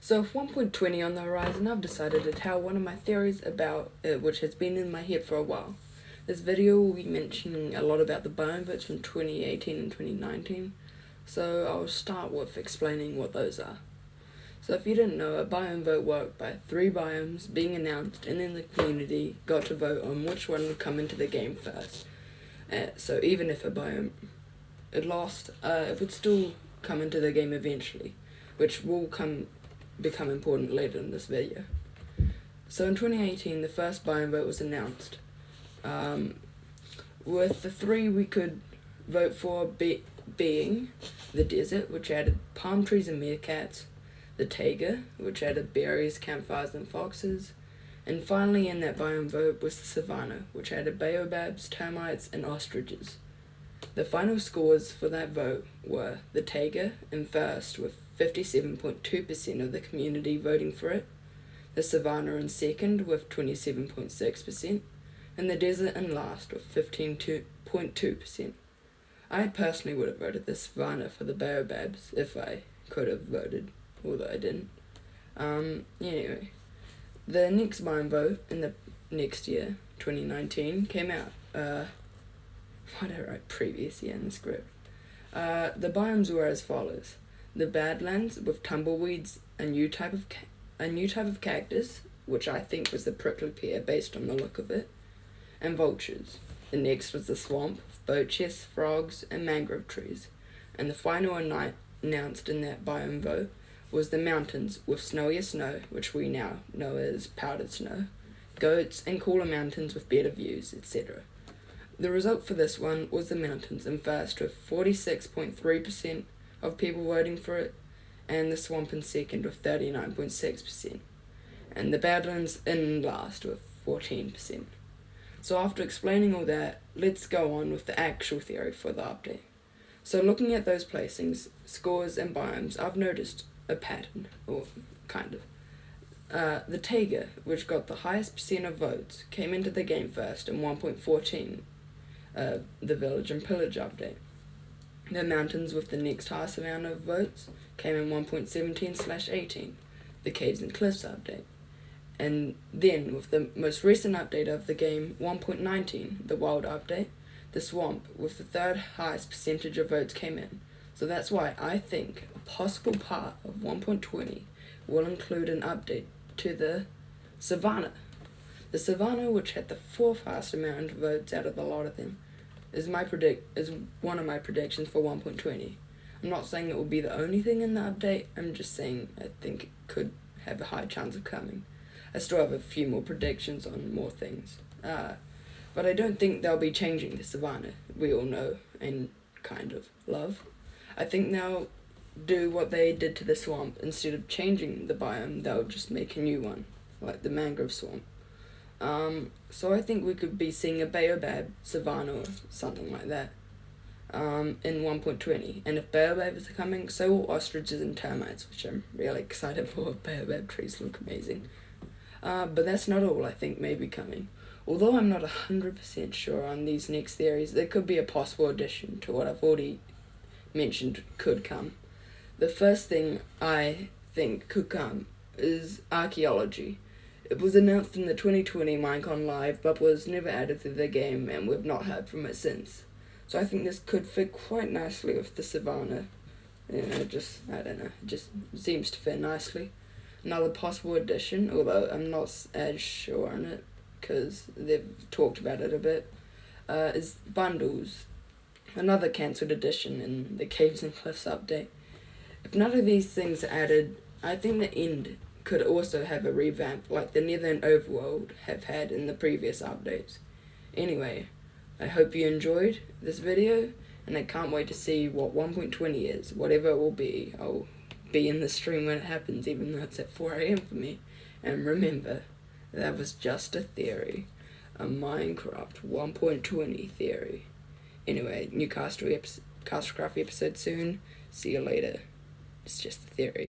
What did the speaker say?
So with 1.20 on the horizon, I've decided to tell one of my theories about it, which has been in my head for a while. This video will be mentioning a lot about the biome votes from 2018 and 2019, so I'll start with explaining what those are. So if you didn't know, a biome vote worked by 3 biomes being announced, and then the community got to vote on which one would come into the game first. So even if a biome it lost, it would still come into the game eventually, which will become important later in this video. So in 2018, the first biome vote was announced. With the 3 we could vote for being the desert, which added palm trees and meerkats, the taiga, which added berries, campfires, and foxes, and finally in that biome vote was the savanna, which added baobabs, termites, and ostriches. The final scores for that vote were the taiga in first with 57.2% of the community voting for it, the savanna in second with 27.6%, and the desert in last with 15.2%. I personally would have voted the savanna for the baobabs if I could have voted, although I didn't. Anyway, the next biome vote in the next year, 2019, came out. Why did I write previous year in the script? The biomes were as follows: the Badlands with tumbleweeds, a new type of cactus, which I think was the prickly pear based on the look of it, and vultures. The next was the swamp with boat chests, frogs, and mangrove trees, and the final announced in that biome vote was the mountains with snowier snow, which we now know as powdered snow, goats, and cooler mountains with better views, etc. The result for this one was the mountains in first with 46.3% of people voting for it, and the swamp in second with 39.6%, and the Badlands in last with 14%. So after explaining all that, let's go on with the actual theory for the update. So looking at those placings, scores, and biomes, I've noticed a pattern, or kind of. The taiga, which got the highest percent of votes, came into the game first in 1.14, the Village and Pillage update. The mountains with the next highest amount of votes came in 1.17/18, the Caves and Cliffs update. And then, with the most recent update of the game, 1.19, the Wild update, the Swamp, with the third highest percentage of votes came in. So that's why I think a possible part of 1.20 will include an update to the Savanna. The Savanna, which had the 4th highest amount of votes out of the lot of them, is one of my predictions for 1.20. I'm not saying it will be the only thing in the update, I'm just saying I think it could have a high chance of coming. I still have a few more predictions on more things. But I don't think they'll be changing the Savanna, we all know and kind of love. I think they'll do what they did to the swamp. Instead of changing the biome, they'll just make a new one, like the mangrove swamp. So I think we could be seeing a baobab savanna or something like that in 1.20. And if baobabs are coming, so will ostriches and termites, which I'm really excited for. Baobab trees look amazing. But that's not all I think may be coming. Although I'm not 100% sure on these next theories, there could be a possible addition to what I've already mentioned could come. The first thing I think could come is archaeology. It was announced in the 2020 Minecon Live, but was never added to the game, and we've not heard from it since. So I think this could fit quite nicely with the Savanna. It just seems to fit nicely. Another possible addition, although I'm not as sure on it, because they've talked about it a bit, is bundles. Another cancelled addition in the Caves and Cliffs update. If none of these things are added, I think the end could also have a revamp like the Nether and Overworld have had in the previous updates. Anyway, I hope you enjoyed this video, and I can't wait to see what 1.20 is. Whatever it will be, I'll be in the stream when it happens, even though it's at 4 AM for me. And remember, that was just a theory. A Minecraft 1.20 theory. Anyway, new Castle Crafty episode soon. See you later. It's just a theory.